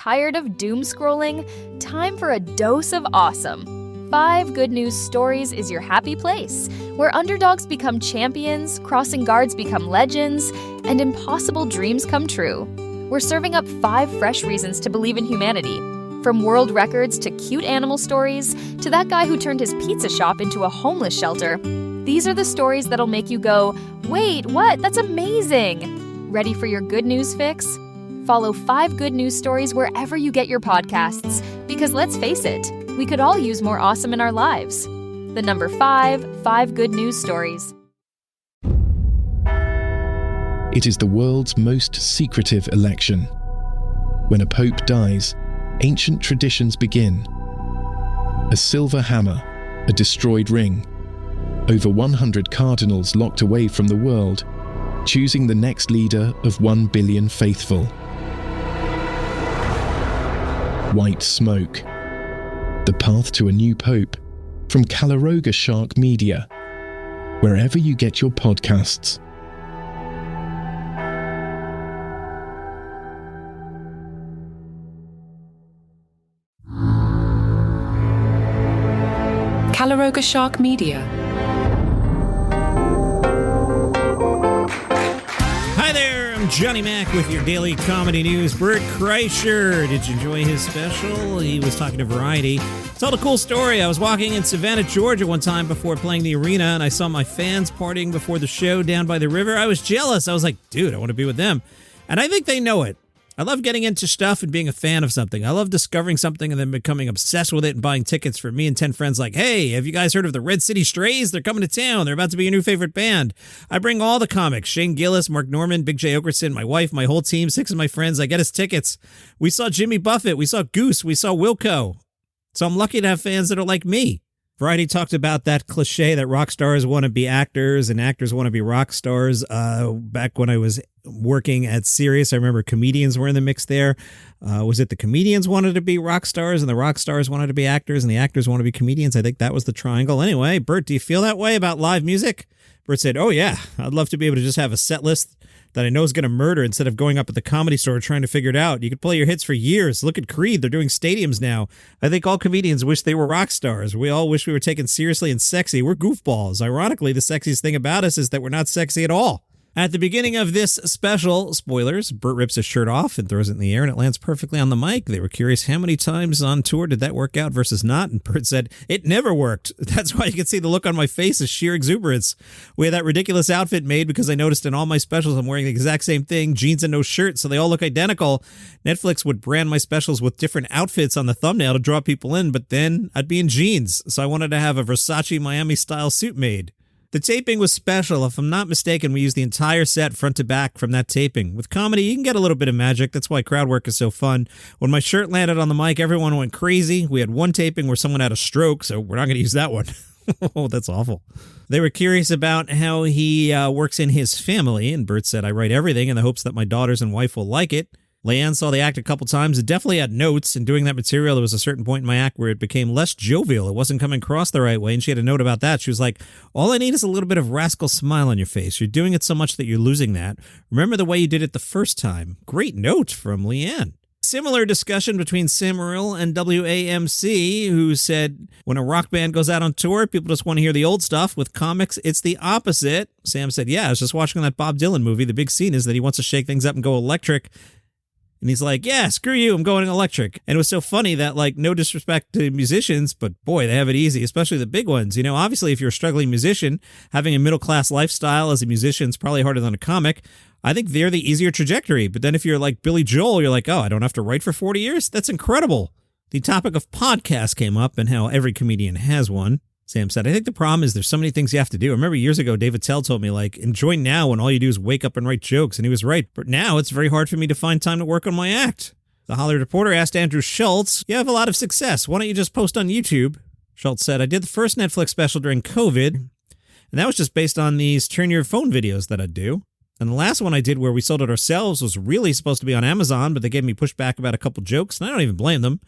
Tired of doom scrolling? Time for a dose of awesome. 5 Good News Stories is your happy place, where underdogs become champions, crossing guards become legends, and impossible dreams come true. We're serving up 5 fresh reasons to believe in humanity. From world records to cute animal stories, to that guy who turned his pizza shop into a homeless shelter. These are the stories that'll make you go, wait, what? That's amazing! Ready for your good news fix? Follow 5 Good News Stories wherever you get your podcasts, because let's face it, we could all use more awesome in our lives. The number 5 Good News Stories. It is the world's most secretive election. When a pope dies, ancient traditions begin. A silver hammer, a destroyed ring, over 100 cardinals locked away from the world, choosing the next leader of 1 billion faithful. White smoke. The path to a new pope, from Caloroga Shark Media, wherever you get your podcasts. Caloroga Shark Media. Hi there, I'm Johnny Mac with your daily comedy news. Bert Kreischer, did you enjoy his special? He was talking to Variety. Told a cool story. I was walking in Savannah, Georgia one time before playing the arena, and I saw my fans partying before the show down by the river. I was jealous. I was like, dude, I want to be with them. And I think they know it. I love getting into stuff and being a fan of something. I love discovering something and then becoming obsessed with it and buying tickets for me and 10 friends like, hey, have you guys heard of the Red City Strays? They're coming to town. They're about to be your new favorite band. I bring all the comics. Shane Gillis, Mark Norman, Big J. Okerson, my wife, my whole team, 6 of my friends. I get us tickets. We saw Jimmy Buffett. We saw Goose. We saw Wilco. So I'm lucky to have fans that are like me. Variety talked about that cliche that rock stars want to be actors and actors want to be rock stars. Back when I was working at Sirius, I remember comedians were in the mix there. Was it the comedians wanted to be rock stars and the rock stars wanted to be actors and the actors want to be comedians? I think that was the triangle. Anyway, Bert, do you feel that way about live music? Bert said, oh yeah, I'd love to be able to just have a set list that I know is going to murder instead of going up at the Comedy Store trying to figure it out. You could play your hits for years. Look at Creed. They're doing stadiums now. I think all comedians wish they were rock stars. We all wish we were taken seriously and sexy. We're goofballs. Ironically, the sexiest thing about us is that we're not sexy at all. At the beginning of this special, spoilers, Bert rips his shirt off and throws it in the air and it lands perfectly on the mic. They were curious how many times on tour did that work out versus not, and Bert said, it never worked. That's why you can see the look on my face is sheer exuberance. We had that ridiculous outfit made because I noticed in all my specials I'm wearing the exact same thing, jeans and no shirt, so they all look identical. Netflix would brand my specials with different outfits on the thumbnail to draw people in, but then I'd be in jeans, so I wanted to have a Versace Miami-style suit made. The taping was special. If I'm not mistaken, we used the entire set front to back from that taping. With comedy, you can get a little bit of magic. That's why crowd work is so fun. When my shirt landed on the mic, everyone went crazy. We had one taping where someone had a stroke, so we're not going to use that one. Oh, that's awful. They were curious about how he works in his family, and Bert said, I write everything in the hopes that my daughters and wife will like it. Leanne saw the act a couple times. It definitely had notes, and doing that material, there was a certain point in my act where it became less jovial. It wasn't coming across the right way, and she had a note about that. She was like, all I need is a little bit of rascal smile on your face. You're doing it so much that you're losing that. Remember the way you did it the first time. Great note from Leanne. Similar discussion between Samuel and WAMC, who said, when a rock band goes out on tour, people just want to hear the old stuff. With comics, it's the opposite. Sam said, yeah, I was just watching that Bob Dylan movie. The big scene is that he wants to shake things up and go electric. And he's like, yeah, screw you, I'm going electric. And it was so funny that, like, no disrespect to musicians, but boy, they have it easy, especially the big ones. You know, obviously, if you're a struggling musician, having a middle-class lifestyle as a musician is probably harder than a comic. I think they're the easier trajectory. But then if you're like Billy Joel, you're like, oh, I don't have to write for 40 years? That's incredible. The topic of podcasts came up and how every comedian has one. Sam said, I think the problem is there's so many things you have to do. I remember years ago, David Tell told me, like, enjoy now when all you do is wake up and write jokes. And he was right. But now it's very hard for me to find time to work on my act. The Hollywood Reporter asked Andrew Schulz, you have a lot of success. Why don't you just post on YouTube? Schulz said, I did the first Netflix special during COVID. And that was just based on these turn your phone videos that I'd do. And the last one I did where we sold it ourselves was really supposed to be on Amazon, but they gave me pushback about a couple jokes, and I don't even blame them.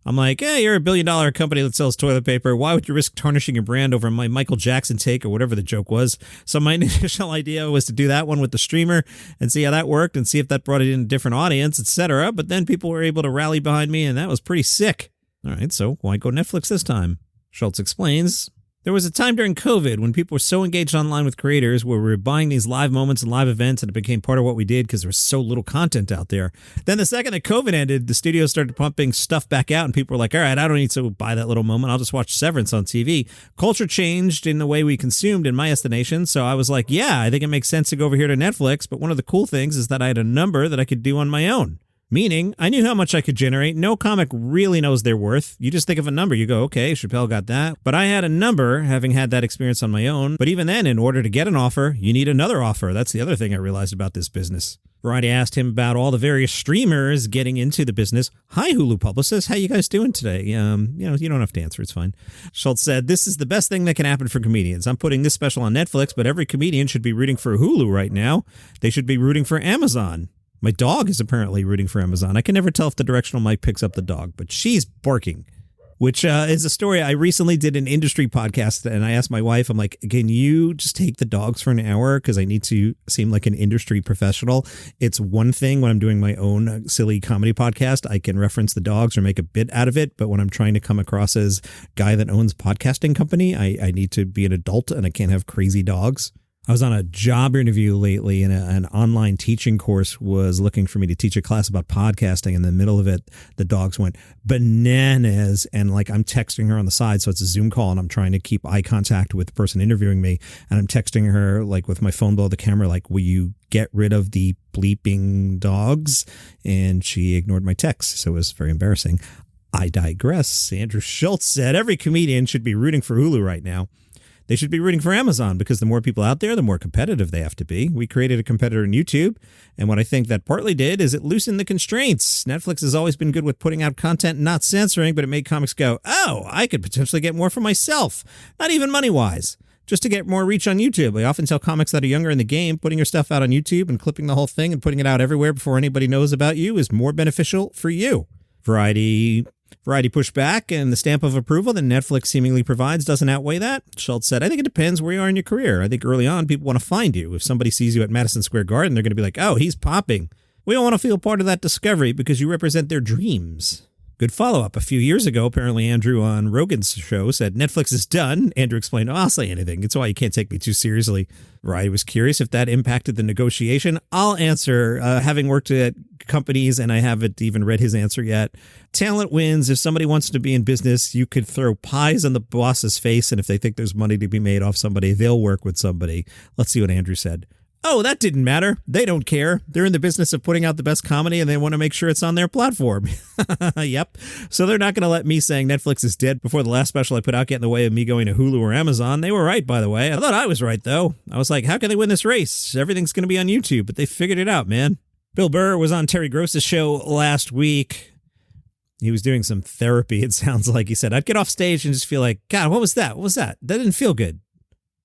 I'm like, hey, you're $1 billion company that sells toilet paper. Why would you risk tarnishing your brand over my Michael Jackson take or whatever the joke was? So my initial idea was to do that one with the streamer and see how that worked and see if that brought it in a different audience, etc. But then people were able to rally behind me, and that was pretty sick. All right, so why go Netflix this time? Schulz explains. There was a time during COVID when people were so engaged online with creators where we were buying these live moments and live events, and it became part of what we did because there was so little content out there. Then the second that COVID ended, the studios started pumping stuff back out, and people were like, all right, I don't need to buy that little moment. I'll just watch Severance on TV. Culture changed in the way we consumed, in my estimation, so I was like, yeah, I think it makes sense to go over here to Netflix, but one of the cool things is that I had a number that I could do on my own. Meaning, I knew how much I could generate. No comic really knows their worth. You just think of a number. You go, okay, Chappelle got that. But I had a number, having had that experience on my own. But even then, in order to get an offer, you need another offer. That's the other thing I realized about this business. Variety asked him about all the various streamers getting into the business. Hi, Hulu publicist. How you guys doing today? You don't have to answer. It's fine. Schulz said, this is the best thing that can happen for comedians. I'm putting this special on Netflix, but every comedian should be rooting for Hulu right now. They should be rooting for Amazon. My dog is apparently rooting for Amazon. I can never tell if the directional mic picks up the dog, but she's barking, which is a story. I recently did an industry podcast, and I asked my wife, I'm like, can you just take the dogs for an hour? Because I need to seem like an industry professional. It's one thing when I'm doing my own silly comedy podcast, I can reference the dogs or make a bit out of it. But when I'm trying to come across as guy that owns a podcasting company, I need to be an adult and I can't have crazy dogs. I was on a job interview lately, and an online teaching course was looking for me to teach a class about podcasting. In the middle of it, the dogs went bananas, and like I'm texting her on the side. So it's a Zoom call, and I'm trying to keep eye contact with the person interviewing me. And I'm texting her like with my phone below the camera, like, will you get rid of the bleeping dogs? And she ignored my text. So it was very embarrassing. I digress. Andrew Schulz said every comedian should be rooting for Hulu right now. They should be rooting for Amazon because the more people out there, the more competitive they have to be. We created a competitor in YouTube, and what I think that partly did is it loosened the constraints. Netflix has always been good with putting out content and not censoring, but it made comics go, oh, I could potentially get more for myself. Not even money-wise. Just to get more reach on YouTube. I often tell comics that are younger in the game, putting your stuff out on YouTube and clipping the whole thing and putting it out everywhere before anybody knows about you is more beneficial for you. Variety pushed back, and the stamp of approval that Netflix seemingly provides doesn't outweigh that. Schulz said, I think it depends where you are in your career. I think early on, people want to find you. If somebody sees you at Madison Square Garden, they're going to be like, oh, he's popping. We all want to feel part of that discovery because you represent their dreams. Good follow-up. A few years ago, apparently Andrew on Rogan's show said, Netflix is done. Andrew explained, oh, I'll say anything. It's why you can't take me too seriously. Variety was curious if that impacted the negotiation. I'll answer, having worked at companies, and I haven't even read his answer yet. Talent wins. If somebody wants to be in business, you could throw pies on the boss's face, and if they think there's money to be made off somebody, they'll work with somebody. Let's see what Andrew said. Oh, that didn't matter. They don't care. They're in the business of putting out the best comedy, and they want to make sure it's on their platform. Yep. So they're not going to let me saying Netflix is dead before the last special I put out get in the way of me going to Hulu or Amazon. They were right, by the way. I thought I was right, though. I was like, how can they win this race? Everything's going to be on YouTube, but they figured it out, man. Bill Burr was on Terry Gross's show last week. He was doing some therapy, it sounds like. He said, I'd get off stage and just feel like, God, what was that? What was that? That didn't feel good.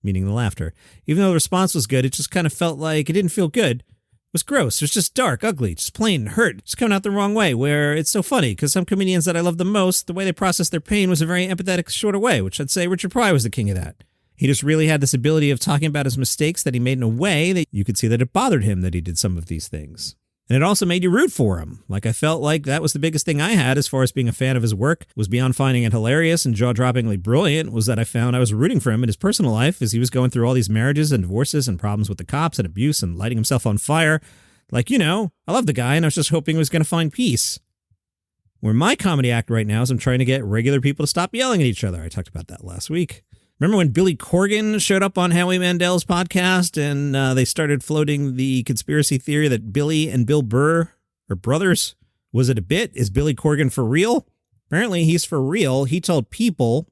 Meaning the laughter. Even though the response was good, it just kind of felt like it didn't feel good. It was gross. It was just dark, ugly, just plain hurt. Just coming out the wrong way, where it's so funny, because some comedians that I love the most, the way they processed their pain was a very empathetic, shorter way, which I'd say Richard Pryor was the king of that. He just really had this ability of talking about his mistakes that he made in a way that you could see that it bothered him that he did some of these things. And it also made you root for him. Like, I felt like that was the biggest thing I had as far as being a fan of his work, was beyond finding it hilarious and jaw-droppingly brilliant, was that I found I was rooting for him in his personal life as he was going through all these marriages and divorces and problems with the cops and abuse and lighting himself on fire. Like, I love the guy, and I was just hoping he was going to find peace. Where my comedy act right now is I'm trying to get regular people to stop yelling at each other. I talked about that last week. Remember when Billy Corgan showed up on Howie Mandel's podcast and they started floating the conspiracy theory that Billy and Bill Burr are brothers? Was it a bit? Is Billy Corgan for real? Apparently he's for real. He told People.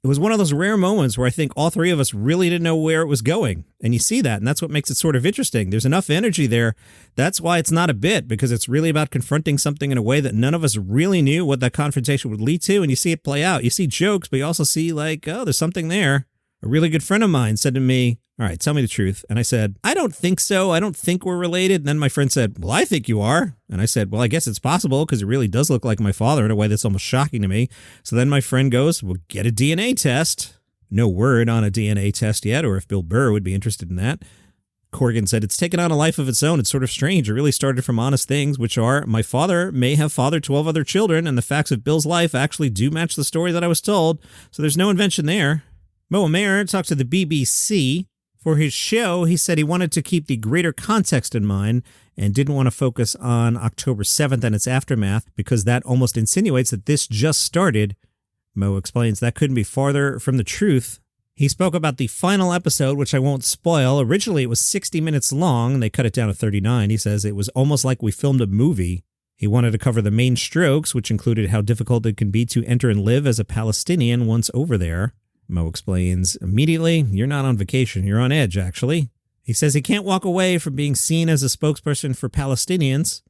It was one of those rare moments where I think all three of us really didn't know where it was going. And you see that, and that's what makes it sort of interesting. There's enough energy there. That's why it's not a bit, because it's really about confronting something in a way that none of us really knew what that confrontation would lead to, and you see it play out. You see jokes, but you also see like, oh, there's something there. A really good friend of mine said to me, all right, tell me the truth. And I said, I don't think so. I don't think we're related. And then my friend said, well, I think you are. And I said, well, I guess it's possible because it really does look like my father in a way that's almost shocking to me. So then my friend goes, well, get a DNA test. No word on a DNA test yet, or if Bill Burr would be interested in that. Corrigan said, it's taken on a life of its own. It's sort of strange. It really started from honest things, which are, my father may have fathered 12 other children, and the facts of Bill's life actually do match the story that I was told. So there's no invention there. Mo Amer talked to the BBC. For his show, he said he wanted to keep the greater context in mind and didn't want to focus on October 7th and its aftermath because that almost insinuates that this just started. Mo explains that couldn't be farther from the truth. He spoke about the final episode, which I won't spoil. Originally, it was 60 minutes long, and they cut it down to 39. He says it was almost like we filmed a movie. He wanted to cover the main strokes, which included how difficult it can be to enter and live as a Palestinian once over there. Mo explains, immediately, you're not on vacation, you're on edge, actually. He says he can't walk away from being seen as a spokesperson for Palestinians.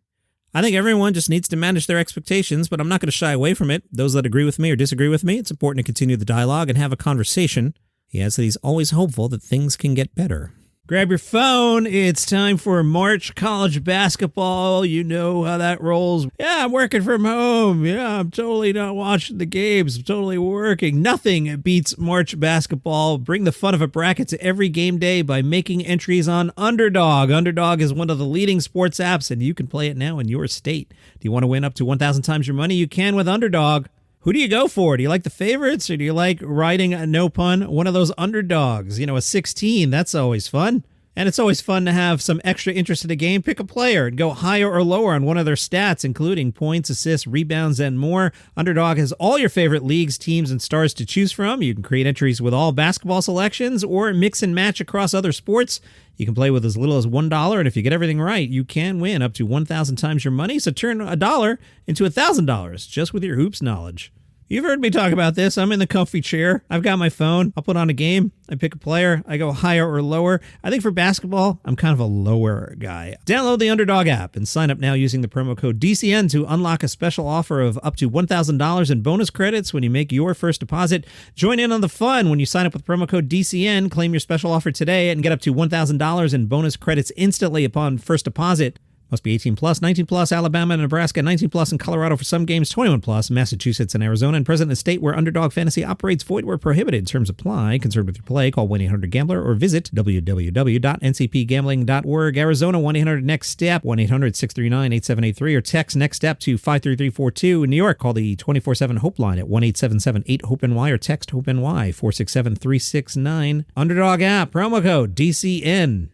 I think everyone just needs to manage their expectations, but I'm not going to shy away from it. Those that agree with me or disagree with me, it's important to continue the dialogue and have a conversation. He adds that he's always hopeful that things can get better. Grab your phone. It's time for March college basketball. You know how that rolls. Yeah, I'm working from home. Yeah, I'm totally not watching the games. I'm totally working. Nothing beats March basketball. Bring the fun of a bracket to every game day by making entries on Underdog. Underdog is one of the leading sports apps, and you can play it now in your state. Do you want to win up to 1,000 times your money? You can with Underdog. Who do you go for? Do you like the favorites, or do you like riding, no pun, one of those underdogs? You know, a 16, that's always fun. And it's always fun to have some extra interest in the game. Pick a player and go higher or lower on one of their stats, including points, assists, rebounds, and more. Underdog has all your favorite leagues, teams, and stars to choose from. You can create entries with all basketball selections or mix and match across other sports. You can play with as little as $1, and if you get everything right, you can win up to 1,000 times your money. So turn $1 into $1,000 just with your hoops knowledge. You've heard me talk about this. I'm in the comfy chair. I've got my phone. I'll put on a game. I pick a player. I go higher or lower. I think for basketball, I'm kind of a lower guy. Download the Underdog app and sign up now using the promo code DCN to unlock a special offer of up to $1,000 in bonus credits when you make your first deposit. Join in on the fun when you sign up with promo code DCN. Claim your special offer today and get up to $1,000 in bonus credits instantly upon first deposit. Must be 18 plus, 19 plus, Alabama and Nebraska, 19 plus in Colorado for some games, 21 plus, Massachusetts and Arizona, and present in a state where Underdog Fantasy operates. Void where prohibited. Terms apply. Concerned with your play, call 1-800-GAMBLER or visit www.ncpgambling.org. Arizona, 1-800-NEXT-STEP, 1-800-639-8783, or text NEXT STEP to 53342. In New York, call the 24/7 HOPE line at 1-877-8-HOPE-NY or text HOPE-NY 467-369. Underdog app, promo code DCN.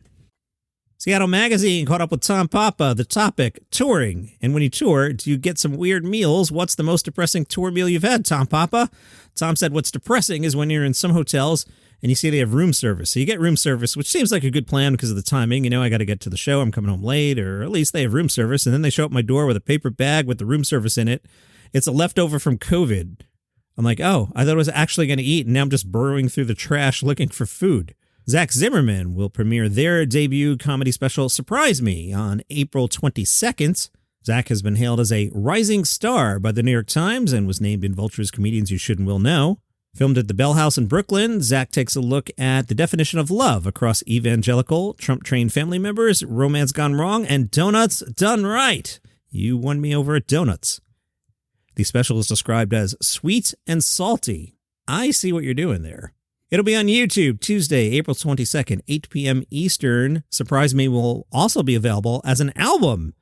Seattle Magazine caught up with Tom Papa. The topic, touring. And when you tour, do you get some weird meals? What's the most depressing tour meal you've had, Tom Papa? Tom said what's depressing is when you're in some hotels and you see they have room service. So you get room service, which seems like a good plan because of the timing. You know, I got to get to the show. I'm coming home late, or at least they have room service. And then they show up my door with a paper bag with the room service in it. It's a leftover from COVID. I'm like, oh, I thought I was actually going to eat, and now I'm just burrowing through the trash looking for food. Zach Zimmerman will premiere their debut comedy special, Surprise Me, on April 22nd. Zach has been hailed as a rising star by the New York Times and was named in Vulture's Comedians You Should and Will Know. Filmed at the Bell House in Brooklyn, Zach takes a look at the definition of love across evangelical, Trump-trained family members, romance gone wrong, and donuts done right. You won me over at donuts. The special is described as sweet and salty. I see what you're doing there. It'll be on YouTube Tuesday, April 22nd, 8 p.m. Eastern. Surprise Me will also be available as an album.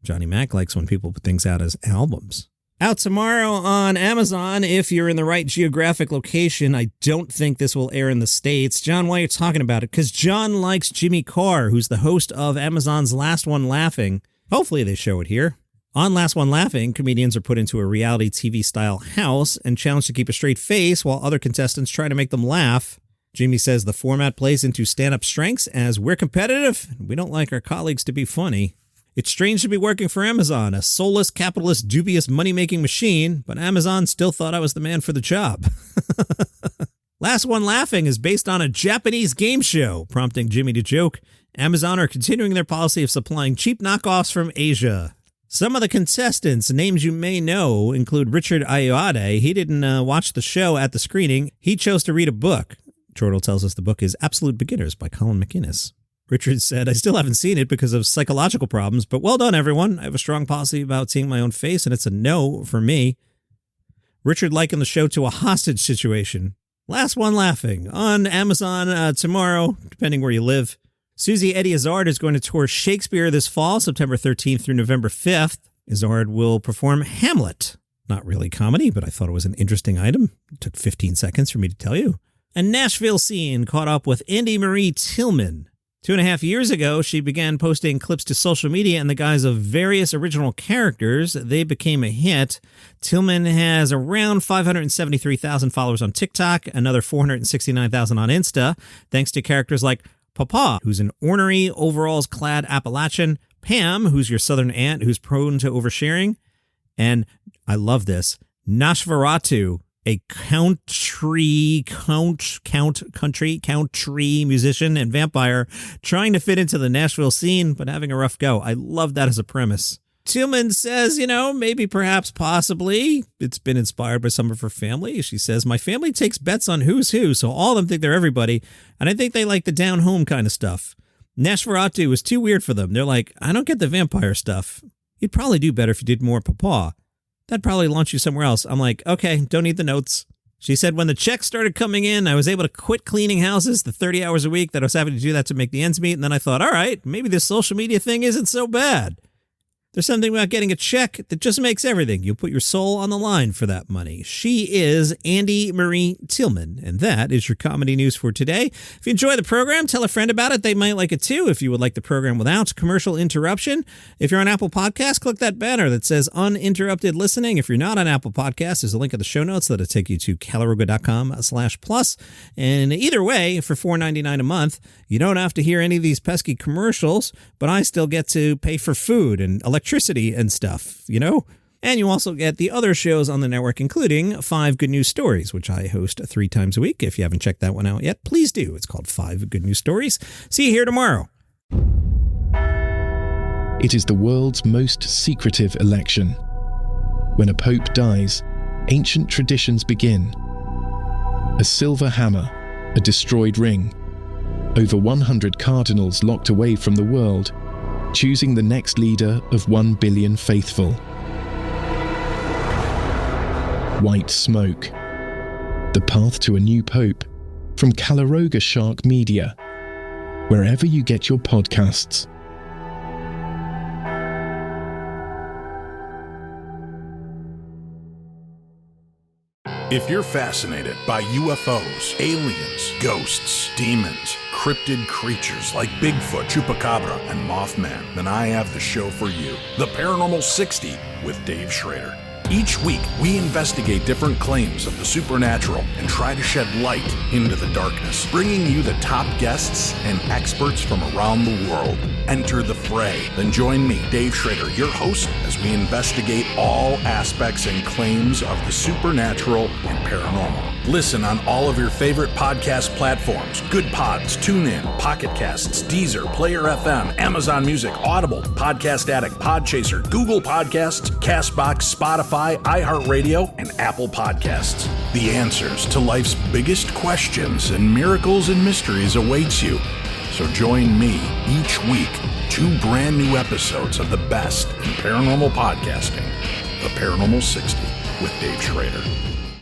Johnny Mac likes when people put things out as albums. Out tomorrow on Amazon if you're in the right geographic location. I don't think this will air in the States. John, why are you talking about it? Because John likes Jimmy Carr, who's the host of Amazon's Last One Laughing. Hopefully they show it here. On Last One Laughing, comedians are put into a reality TV-style house and challenged to keep a straight face while other contestants try to make them laugh. Jimmy says the format plays into stand-up strengths as we're competitive. We don't like our colleagues to be funny. It's strange to be working for Amazon, a soulless, capitalist, dubious money-making machine, but Amazon still thought I was the man for the job. Last One Laughing is based on a Japanese game show, prompting Jimmy to joke. Amazon are continuing their policy of supplying cheap knockoffs from Asia. Some of the contestants, names you may know, include Richard Ayoade. He didn't watch the show at the screening. He chose to read a book. Chortle tells us the book is Absolute Beginners by Colin McInnes. Richard said, I still haven't seen it because of psychological problems, but well done, everyone. I have a strong policy about seeing my own face, and it's a no for me. Richard likened the show to a hostage situation. Last one laughing. On Amazon tomorrow, depending where you live. Susie Izzard is going to tour Shakespeare this fall, September 13th through November 5th. Izzard will perform Hamlet. Not really comedy, but I thought it was an interesting item. It took 15 seconds for me to tell you. A Nashville scene caught up with Andy Marie Tillman. 2.5 years ago, she began posting clips to social media in the guise of various original characters. They became a hit. Tillman has around 573,000 followers on TikTok, another 469,000 on Insta, thanks to characters like Papa, who's an ornery, overalls-clad Appalachian, Pam, who's your southern aunt who's prone to oversharing, and, I love this, Nosferatu, a country musician and vampire trying to fit into the Nashville scene, but having a rough go. I love that as a premise. Tillman says, maybe, perhaps, possibly, it's been inspired by some of her family. She says, my family takes bets on who's who, so all of them think they're everybody, and I think they like the down-home kind of stuff. Nosferatu was too weird for them. They're like, I don't get the vampire stuff. You'd probably do better if you did more Papa. That'd probably launch you somewhere else. I'm like, okay, don't need the notes. She said, when the checks started coming in, I was able to quit cleaning houses the 30 hours a week that I was having to do that to make the ends meet. And then I thought, all right, maybe this social media thing isn't so bad. There's something about getting a check that just makes everything. You'll put your soul on the line for that money. She is Andy Marie Tillman, and that is your comedy news for today. If you enjoy the program, tell a friend about it. They might like it too if you would like the program without commercial interruption. If you're on Apple Podcasts, click that banner that says uninterrupted listening. If you're not on Apple Podcasts, there's a link in the show notes that'll take you to caloroga.com/plus. And either way, for $4.99 a month, you don't have to hear any of these pesky commercials, but I still get to pay for food and electricity and stuff, And you also get the other shows on the network, including 5 Good News Stories, which I host 3 times a week. If you haven't checked that one out yet, please do. It's called 5 Good News Stories. See you here tomorrow. It is the world's most secretive election. When a pope dies, ancient traditions begin. A silver hammer, a destroyed ring, over 100 cardinals locked away from the world, choosing the next leader of 1 billion faithful. White Smoke. The path to a new pope. From Caloroga Shark Media. Wherever you get your podcasts. If you're fascinated by UFOs, aliens, ghosts, demons, cryptid creatures like Bigfoot, Chupacabra, and Mothman, then I have the show for you. The Paranormal 60 with Dave Schrader. Each week, we investigate different claims of the supernatural and try to shed light into the darkness, bringing you the top guests and experts from around the world. Enter the fray. Then join me, Dave Schrader, your host, as we investigate all aspects and claims of the supernatural and paranormal. Listen on all of your favorite podcast platforms: Good Pods, TuneIn, Pocket Casts, Deezer, Player FM, Amazon Music, Audible, Podcast Addict, Podchaser, Google Podcasts, CastBox, Spotify, iHeartRadio, and Apple Podcasts. The answers to life's biggest questions and miracles and mysteries awaits you. So join me each week, 2 brand new episodes of the best in paranormal podcasting, The Paranormal 60 with Dave Schrader.